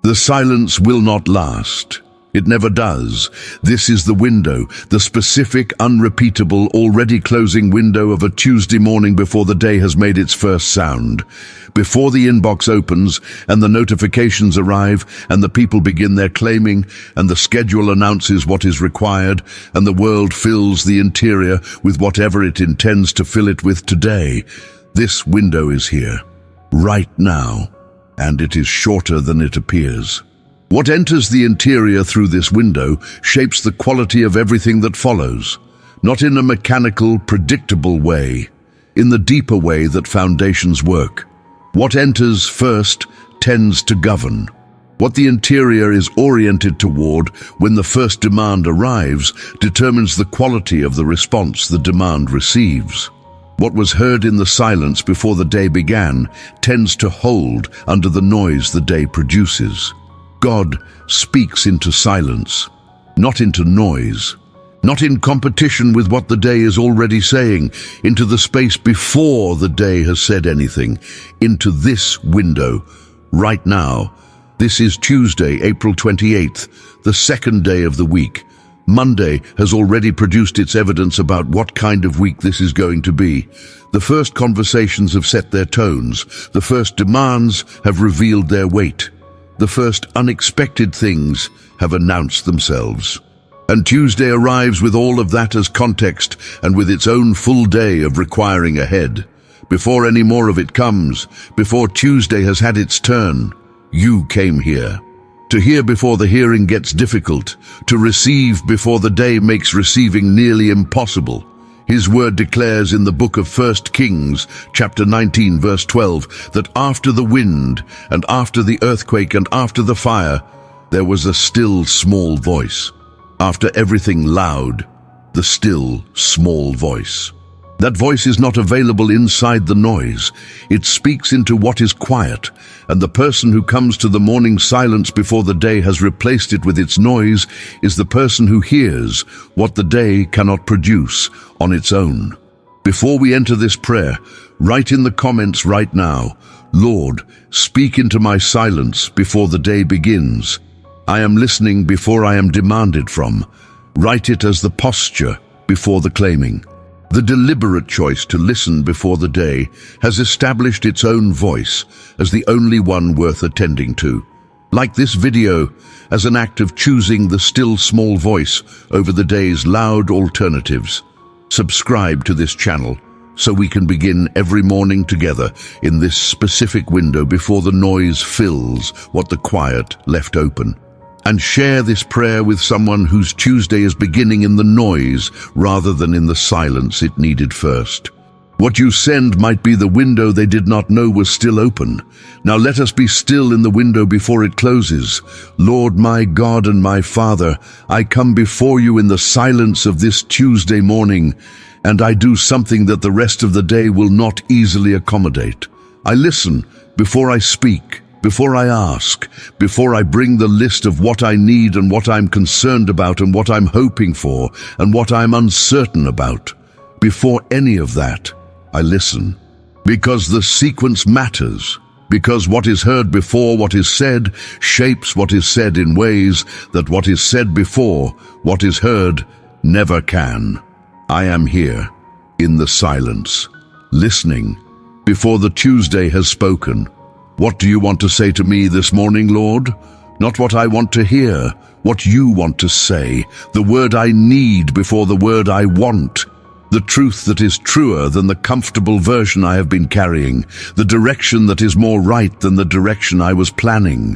The silence will not last. It never does. This is the window, the specific, unrepeatable, already closing window of a Tuesday morning before the day has made its first sound. Before the inbox opens and the notifications arrive and the people begin their claiming and the schedule announces what is required and the world fills the interior with whatever it intends to fill it with today, this window is here, right now, and it is shorter than it appears. What enters the interior through this window shapes the quality of everything that follows, not in a mechanical, predictable way, in the deeper way that foundations work. What enters first tends to govern. What the interior is oriented toward when the first demand arrives determines the quality of the response the demand receives. What was heard in the silence before the day began tends to hold under the noise the day produces. God speaks into silence, not into noise, not in competition with what the day is already saying, into the space before the day has said anything, into this window, right now. This is Tuesday, April 28th, the second day of the week. Monday has already produced its evidence about what kind of week this is going to be. The first conversations have set their tones. The first demands have revealed their weight. The first unexpected things have announced themselves. And Tuesday arrives with all of that as context and with its own full day of requiring ahead. Before any more of it comes, before Tuesday has had its turn, you came here. To hear before the hearing gets difficult, to receive before the day makes receiving nearly impossible. His word declares in the book of 1 Kings, chapter 19, verse 12, that after the wind, and after the earthquake, and after the fire, there was a still small voice. After everything loud, the still small voice. That voice is not available inside the noise. It speaks into what is quiet, and the person who comes to the morning silence before the day has replaced it with its noise is the person who hears what the day cannot produce on its own. Before we enter this prayer, write in the comments right now, Lord, speak into my silence before the day begins. I am listening before I am demanded from. Write it as the posture before the claiming. The deliberate choice to listen before the day has established its own voice as the only one worth attending to. Like this video, as an act of choosing the still small voice over the day's loud alternatives. Subscribe to this channel so we can begin every morning together in this specific window before the noise fills what the quiet left open. And share this prayer with someone whose Tuesday is beginning in the noise rather than in the silence it needed first. What you send might be the window they did not know was still open. Now let us be still in the window before it closes. Lord, my God and my Father, I come before you in the silence of this Tuesday morning, and I do something that the rest of the day will not easily accommodate. I listen before I speak. Before I ask, before I bring the list of what I need and what I'm concerned about and what I'm hoping for and what I'm uncertain about, before any of that, I listen. Because the sequence matters. Because what is heard before what is said shapes what is said in ways that what is said before what is heard never can. I am here, in the silence, listening, before the Tuesday has spoken. What do you want to say to me this morning, Lord? Not what I want to hear, what you want to say, the word I need before the word I want, the truth that is truer than the comfortable version I have been carrying, the direction that is more right than the direction I was planning,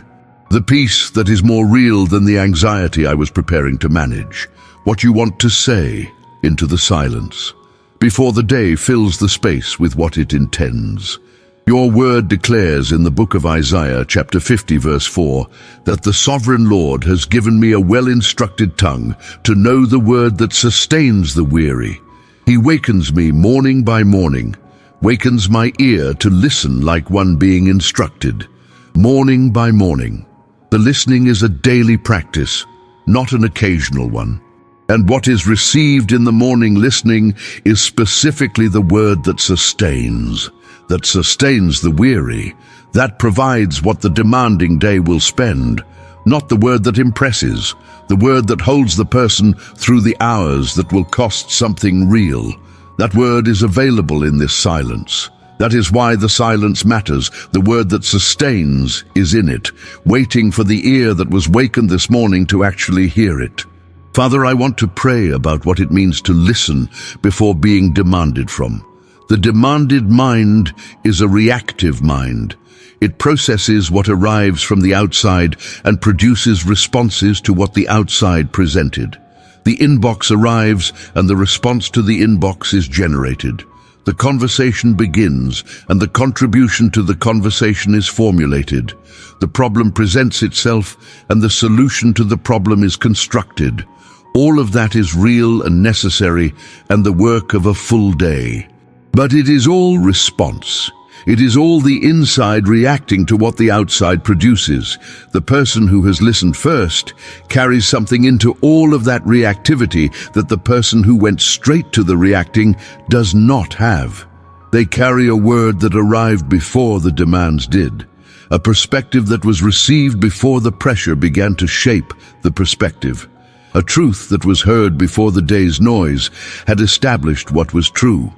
the peace that is more real than the anxiety I was preparing to manage, what you want to say into the silence, before the day fills the space with what it intends. Your word declares in the book of Isaiah, chapter 50, verse 4, that the sovereign Lord has given me a well-instructed tongue to know the word that sustains the weary. He wakens me morning by morning, wakens my ear to listen like one being instructed. Morning by morning. The listening is a daily practice, not an occasional one. And what is received in the morning listening is specifically the word that sustains the weary, That provides what the demanding day will spend, not the word that impresses, the word that holds the person through the hours that will cost something real. That word is available in this silence. That is why the silence matters. The word that sustains is in it, waiting for the ear that was wakened this morning to actually hear it. Father, I want to pray about what it means to listen before being demanded from. The demanded mind is a reactive mind. It processes what arrives from the outside and produces responses to what the outside presented. The inbox arrives and the response to the inbox is generated. The conversation begins and the contribution to the conversation is formulated. The problem presents itself and the solution to the problem is constructed. All of that is real and necessary and the work of a full day. But it is all response. It is all the inside reacting to what the outside produces. The person who has listened first carries something into all of that reactivity that the person who went straight to the reacting does not have. They carry a word that arrived before the demands did, a perspective that was received before the pressure began to shape the perspective. A truth that was heard before the day's noise had established what was true.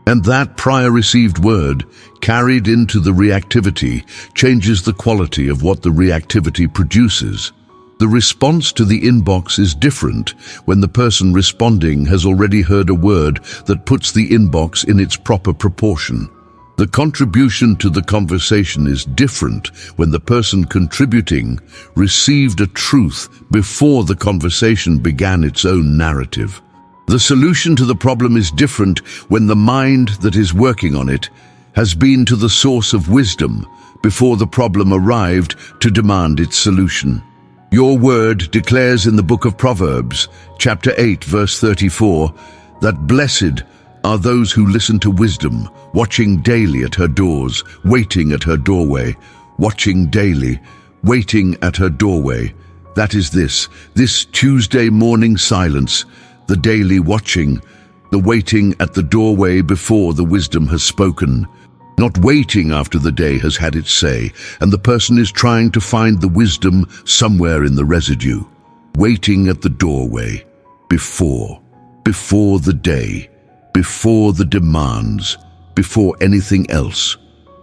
And that prior received word, carried into the reactivity, changes the quality of what the reactivity produces. The response to the inbox is different when the person responding has already heard a word that puts the inbox in its proper proportion. The contribution to the conversation is different when the person contributing received a truth before the conversation began its own narrative. The solution to the problem is different when the mind that is working on it has been to the source of wisdom before the problem arrived to demand its solution. Your word declares in the book of Proverbs, chapter 8, verse 34, that blessed are those who listen to wisdom, watching daily at her doors, waiting at her doorway, watching daily, waiting at her doorway. That is this Tuesday morning silence, the daily watching, the waiting at the doorway before the wisdom has spoken, not waiting after the day has had its say, and the person is trying to find the wisdom somewhere in the residue. Waiting at the doorway, before the day, before the demands, before anything else.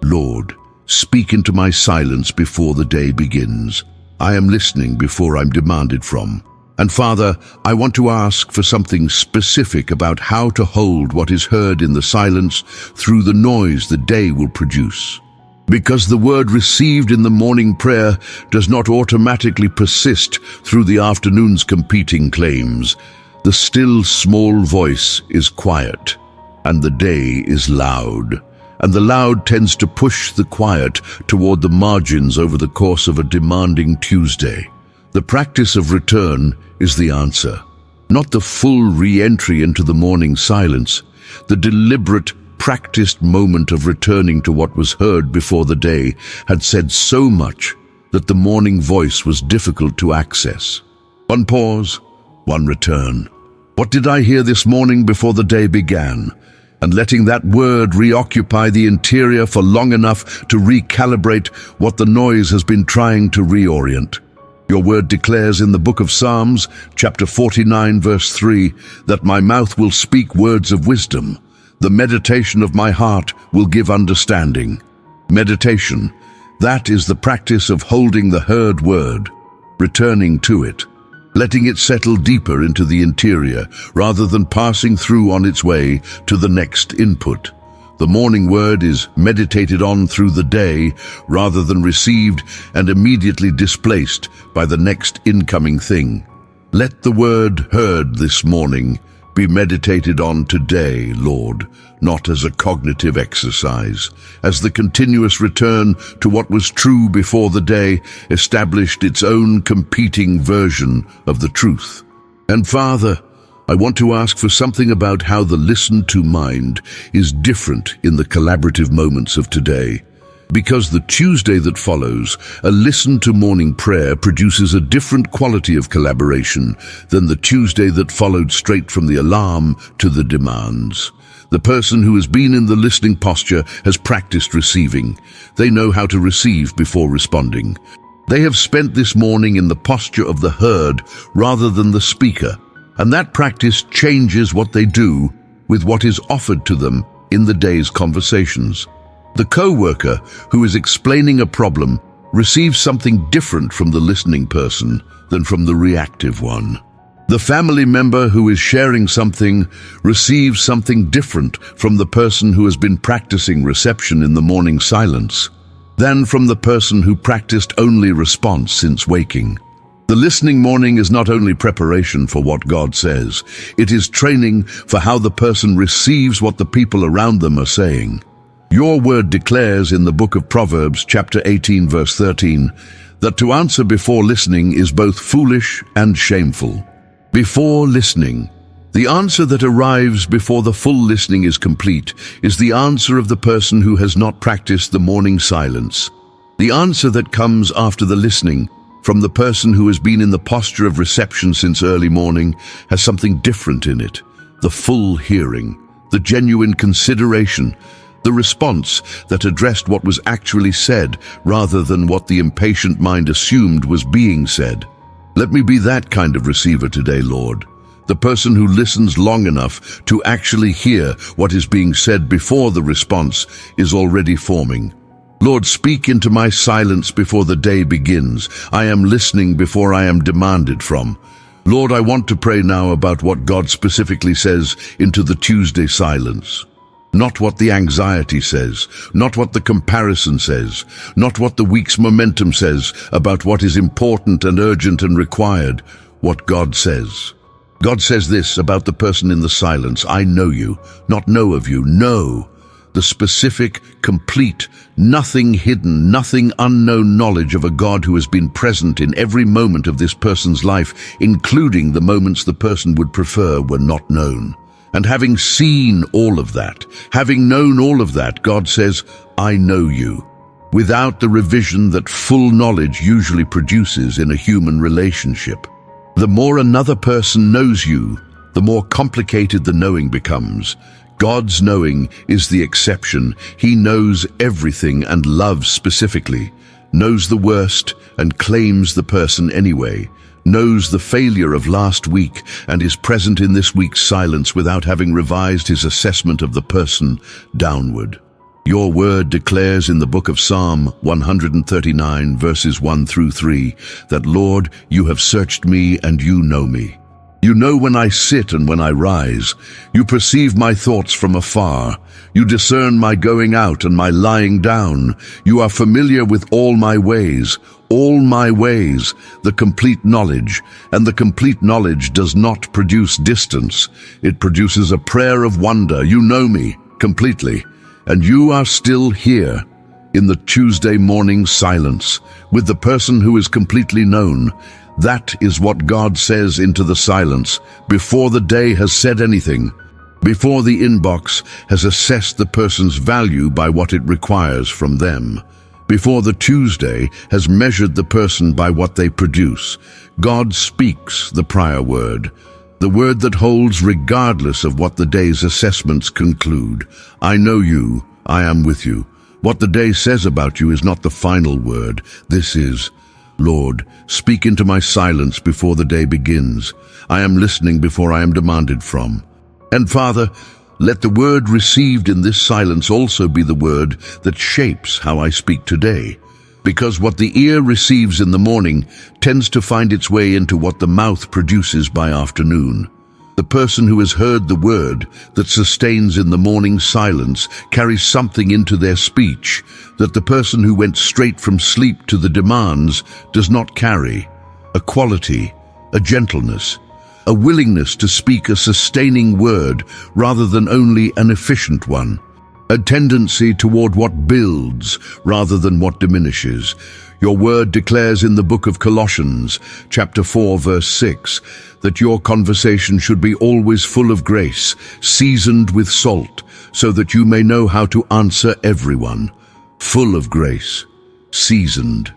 Lord, speak into my silence before the day begins. I am listening before I'm demanded from. And Father, I want to ask for something specific about how to hold what is heard in the silence through the noise the day will produce. Because the word received in the morning prayer does not automatically persist through the afternoon's competing claims. The still small voice is quiet, and the day is loud. And the loud tends to push the quiet toward the margins over the course of a demanding Tuesday. The practice of return is the answer, not the full re-entry into the morning silence, the deliberate, practiced moment of returning to what was heard before the day had said so much that the morning voice was difficult to access. One pause, one return. What did I hear this morning before the day began? And letting that word reoccupy the interior for long enough to recalibrate what the noise has been trying to reorient. Your word declares in the book of Psalms, chapter 49, verse 3, that my mouth will speak words of wisdom. The meditation of my heart will give understanding. Meditation, that is the practice of holding the heard word, returning to it, letting it settle deeper into the interior rather than passing through on its way to the next input. The morning word is meditated on through the day rather than received and immediately displaced by the next incoming thing. Let the word heard this morning be meditated on today, Lord, not as a cognitive exercise, as the continuous return to what was true before the day established its own competing version of the truth. And Father, I want to ask for something about how the listen-to mind is different in the collaborative moments of today. Because the Tuesday that follows, a listen-to morning prayer produces a different quality of collaboration than the Tuesday that followed straight from the alarm to the demands. The person who has been in the listening posture has practiced receiving. They know how to receive before responding. They have spent this morning in the posture of the heard rather than the speaker, and that practice changes what they do with what is offered to them in the day's conversations. The co-worker who is explaining a problem receives something different from the listening person than from the reactive one. The family member who is sharing something receives something different from the person who has been practicing reception in the morning silence than from the person who practiced only response since waking. The listening morning is not only preparation for what God says, it is training for how the person receives what the people around them are saying. Your word declares in the book of Proverbs, chapter 18, verse 13, that to answer before listening is both foolish and shameful. Before listening, the answer that arrives before the full listening is complete is the answer of the person who has not practiced the morning silence. The answer that comes after the listening from the person who has been in the posture of reception since early morning has something different in it. The full hearing, the genuine consideration, the response that addressed what was actually said rather than what the impatient mind assumed was being said. Let me be that kind of receiver today, Lord. The person who listens long enough to actually hear what is being said before the response is already forming. Lord, speak into my silence before the day begins. I am listening before I am demanded from. Lord, I want to pray now about what God specifically says into the Tuesday silence. Not what the anxiety says, not what the comparison says, not what the week's momentum says about what is important and urgent and required, what God says. God says this about the person in the silence: I know you, not know of you, know. The specific, complete, nothing hidden, nothing unknown knowledge of a God who has been present in every moment of this person's life, including the moments the person would prefer were not known. And having seen all of that, having known all of that, God says, I know you, without the revision that full knowledge usually produces in a human relationship. The more another person knows you, the more complicated the knowing becomes. God's knowing is the exception. He knows everything and loves specifically, knows the worst and claims the person anyway, knows the failure of last week and is present in this week's silence without having revised his assessment of the person downward. Your word declares in the book of Psalm 139, verses 1 through 3, that, Lord, you have searched me and you know me. You know when I sit and when I rise. You perceive my thoughts from afar. You discern my going out and my lying down. You are familiar with all my ways, the complete knowledge. And the complete knowledge does not produce distance. It produces a prayer of wonder. You know me completely, and you are still here in the Tuesday morning silence with the person who is completely known. That is what God says into the silence before the day has said anything, before the inbox has assessed the person's value by what it requires from them, before the Tuesday has measured the person by what they produce. God speaks the prior word, the word that holds regardless of what the day's assessments conclude. I know you, I am with you. What the day says about you is not the final word. This is, Lord, speak into my silence before the day begins. I am listening before I am demanded from. And Father, let the word received in this silence also be the word that shapes how I speak today. Because what the ear receives in the morning tends to find its way into what the mouth produces by afternoon. The person who has heard the word that sustains in the morning silence carries something into their speech that the person who went straight from sleep to the demands does not carry: a quality, a gentleness, a willingness to speak a sustaining word rather than only an efficient one, a tendency toward what builds rather than what diminishes. Your word declares in the book of Colossians, chapter 4, verse 6, that your conversation should be always full of grace, seasoned with salt, so that you may know how to answer everyone. Full of grace, seasoned.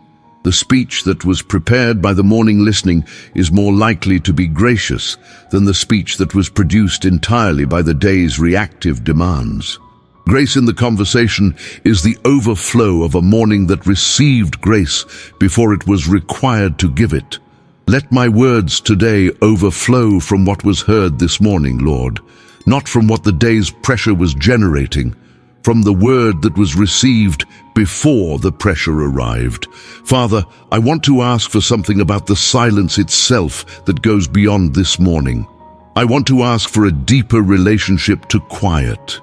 The speech that was prepared by the morning listening is more likely to be gracious than the speech that was produced entirely by the day's reactive demands. Grace in the conversation is the overflow of a morning that received grace before it was required to give it. Let my words today overflow from what was heard this morning, Lord, not from what the day's pressure was generating, from the word that was received before the pressure arrived. Father, I want to ask for something about the silence itself that goes beyond this morning. I want to ask for a deeper relationship to quiet.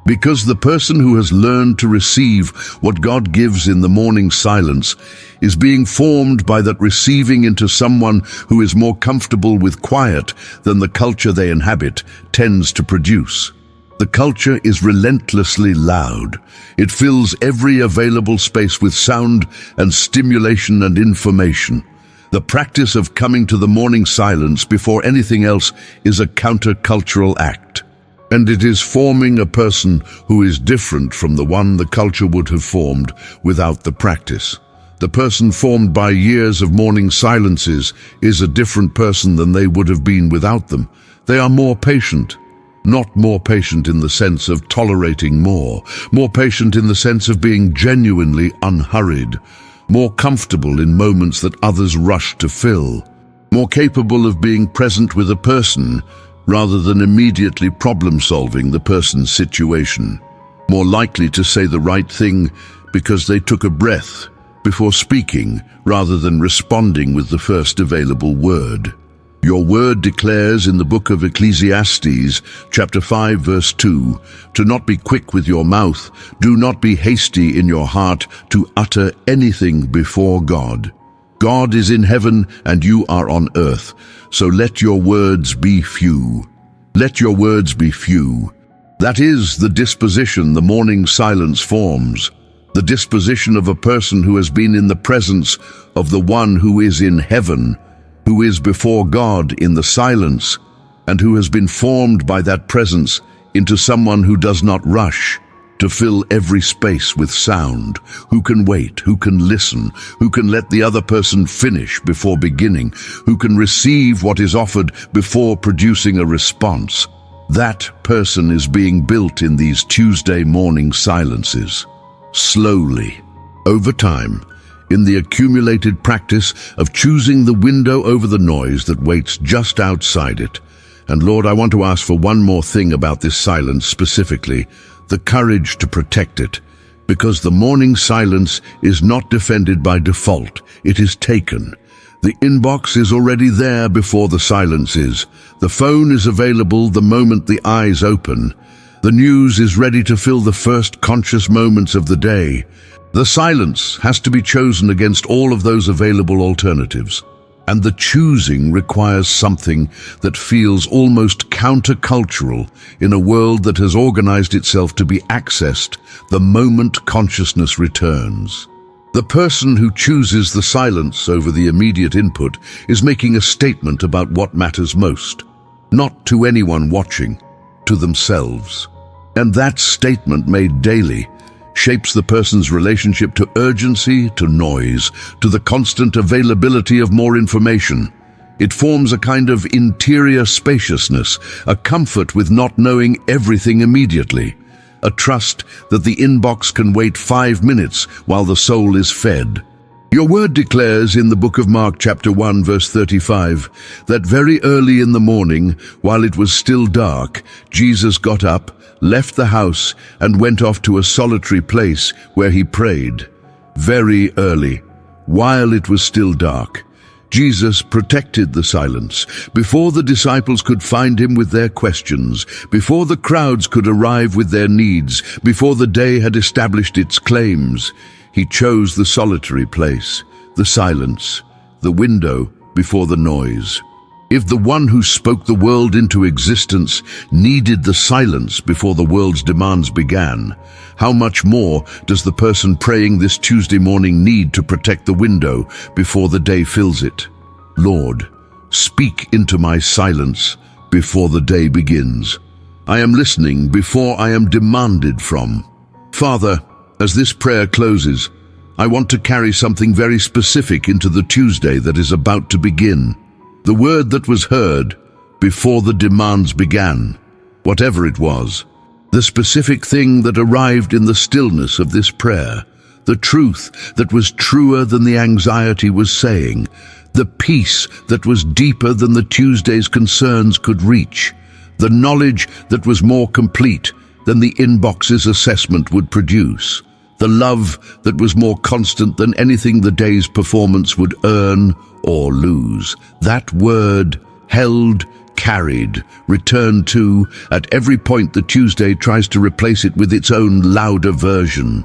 Because the person who has learned to receive what God gives in the morning silence is being formed by that receiving into someone who is more comfortable with quiet than the culture they inhabit tends to produce. The culture is relentlessly loud. It fills every available space with sound and stimulation and information. The practice of coming to the morning silence before anything else is a countercultural act. And it is forming a person who is different from the one the culture would have formed without the practice. The person formed by years of morning silences is a different person than they would have been without them. They are more patient. Not more patient in the sense of tolerating more patient in the sense of being genuinely unhurried, more comfortable in moments that others rush to fill, more capable of being present with a person rather than immediately problem-solving the person's situation, more likely to say the right thing because they took a breath before speaking rather than responding with the first available word. Your word declares in the book of Ecclesiastes, chapter 5, verse 2, to not be quick with your mouth, do not be hasty in your heart to utter anything before God. God is in heaven and you are on earth, so let your words be few. Let your words be few. That is the disposition the morning silence forms, the disposition of a person who has been in the presence of the one who is in heaven, who is before God in the silence, and who has been formed by that presence into someone who does not rush to fill every space with sound, who can wait, who can listen, who can let the other person finish before beginning, who can receive what is offered before producing a response. That person is being built in these Tuesday morning silences, slowly, over time, in the accumulated practice of choosing the window over the noise that waits just outside it. And Lord, I want to ask for one more thing about this silence specifically, the courage to protect it, because the morning silence is not defended by default, it is taken. The inbox is already there before the silence is. The phone is available the moment the eyes open. The news is ready to fill the first conscious moments of the day. The silence has to be chosen against all of those available alternatives. And the choosing requires something that feels almost countercultural in a world that has organized itself to be accessed the moment consciousness returns. The person who chooses the silence over the immediate input is making a statement about what matters most, not to anyone watching, to themselves. And that statement made daily shapes the person's relationship to urgency, to noise, to the constant availability of more information. It forms a kind of interior spaciousness, a comfort with not knowing everything immediately, a trust that the inbox can wait 5 minutes while the soul is fed. Your word declares in the book of Mark chapter 1 verse 35 that very early in the morning, while it was still dark, Jesus got up, left the house, and went off to a solitary place where he prayed. Very early, while it was still dark, Jesus protected the silence. Before the disciples could find him with their questions, before the crowds could arrive with their needs, before the day had established its claims, he chose the solitary place, the silence, the window before the noise. If the one who spoke the world into existence needed the silence before the world's demands began, how much more does the person praying this Tuesday morning need to protect the window before the day fills it? Lord, speak into my silence before the day begins. I am listening before I am demanded from. Father, as this prayer closes, I want to carry something very specific into the Tuesday that is about to begin. The word that was heard before the demands began, whatever it was. The specific thing that arrived in the stillness of this prayer. The truth that was truer than the anxiety was saying. The peace that was deeper than the Tuesday's concerns could reach. The knowledge that was more complete than the inbox's assessment would produce. The love that was more constant than anything the day's performance would earn or lose. That word held, carried, returned to, at every point the Tuesday tries to replace it with its own louder version.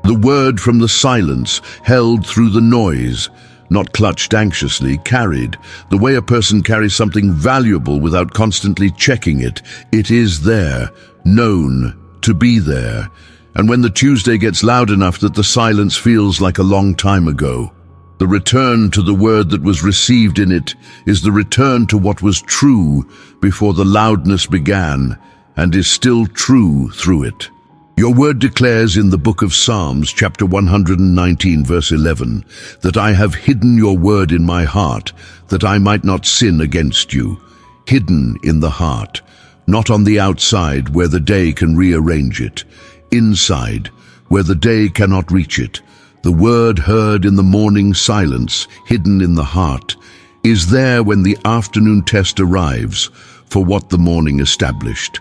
The word from the silence, held through the noise, not clutched anxiously, carried, the way a person carries something valuable without constantly checking it. It is there, known to be there. And when the Tuesday gets loud enough that the silence feels like a long time ago, the return to the word that was received in it is the return to what was true before the loudness began and is still true through it. Your word declares in the book of Psalms, chapter 119, verse 11, that I have hidden your word in my heart, that I might not sin against you. Hidden in the heart, not on the outside where the day can rearrange it. Inside, where the day cannot reach it. The word heard in the morning silence, hidden in the heart, is there when the afternoon test arrives for what the morning established.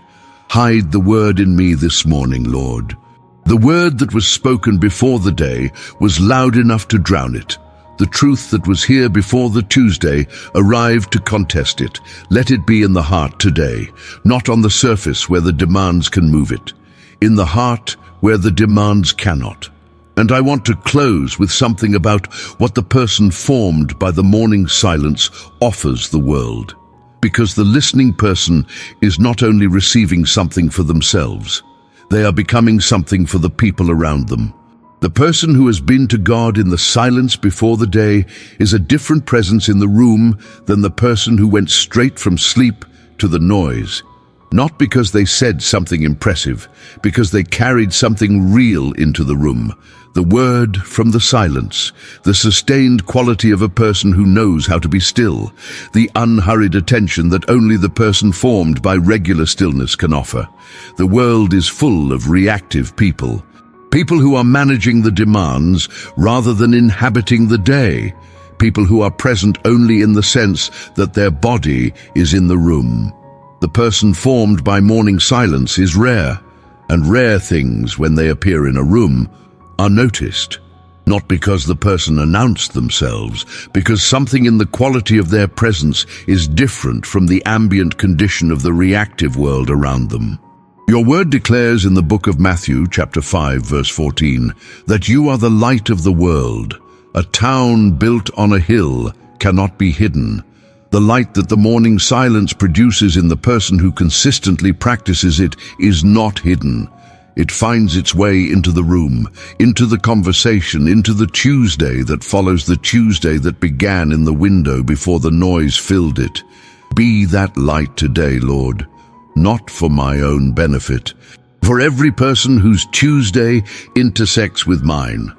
Hide the word in me this morning, Lord. The word that was spoken before the day was loud enough to drown it. The truth that was here before the Tuesday arrived to contest it. Let it be in the heart today, not on the surface where the demands can move it. In the heart where the demands cannot. And I want to close with something about what the person formed by the morning silence offers the world. Because the listening person is not only receiving something for themselves, they are becoming something for the people around them. The person who has been to God in the silence before the day is a different presence in the room than the person who went straight from sleep to the noise. Not because they said something impressive, because they carried something real into the room. The word from the silence, the sustained quality of a person who knows how to be still, the unhurried attention that only the person formed by regular stillness can offer. The world is full of reactive people. People who are managing the demands rather than inhabiting the day. People who are present only in the sense that their body is in the room. The person formed by morning silence is rare, and rare things, when they appear in a room, are noticed. Not because the person announced themselves, because something in the quality of their presence is different from the ambient condition of the reactive world around them. Your word declares in the book of Matthew, chapter 5, verse 14, that you are the light of the world. A town built on a hill cannot be hidden. The light that the morning silence produces in the person who consistently practices it is not hidden. It finds its way into the room, into the conversation, into the Tuesday that follows the Tuesday that began in the window before the noise filled it. Be that light today, Lord, not for my own benefit, for every person whose Tuesday intersects with mine.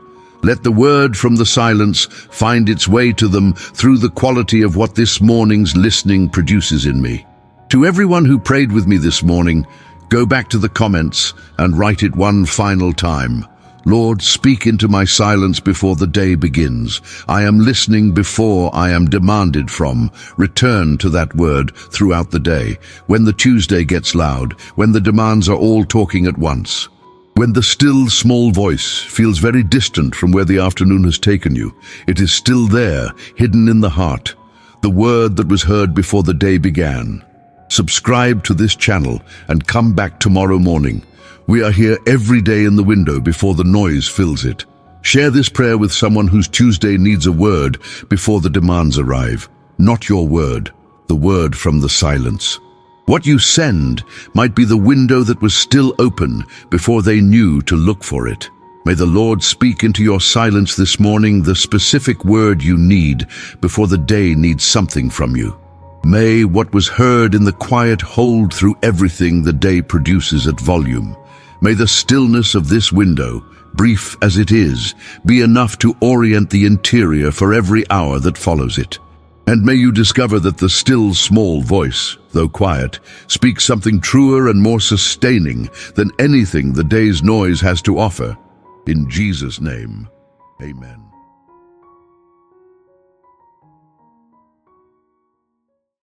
Let the word from the silence find its way to them through the quality of what this morning's listening produces in me. To everyone who prayed with me this morning, go back to the comments and write it one final time. Lord, speak into my silence before the day begins. I am listening before I am demanded from. Return to that word throughout the day. When the Tuesday gets loud, when the demands are all talking at once. When the still, small voice feels very distant from where the afternoon has taken you, it is still there, hidden in the heart, the word that was heard before the day began. Subscribe to this channel and come back tomorrow morning. We are here every day in the window before the noise fills it. Share this prayer with someone whose Tuesday needs a word before the demands arrive. Not your word, the word from the silence. What you send might be the window that was still open before they knew to look for it. May the Lord speak into your silence this morning the specific word you need before the day needs something from you. May what was heard in the quiet hold through everything the day produces at volume. May the stillness of this window brief as it is, be enough to orient the interior for every hour that follows it. And may you discover that the still small voice, though quiet, speaks something truer and more sustaining than anything the day's noise has to offer. In Jesus' name, amen.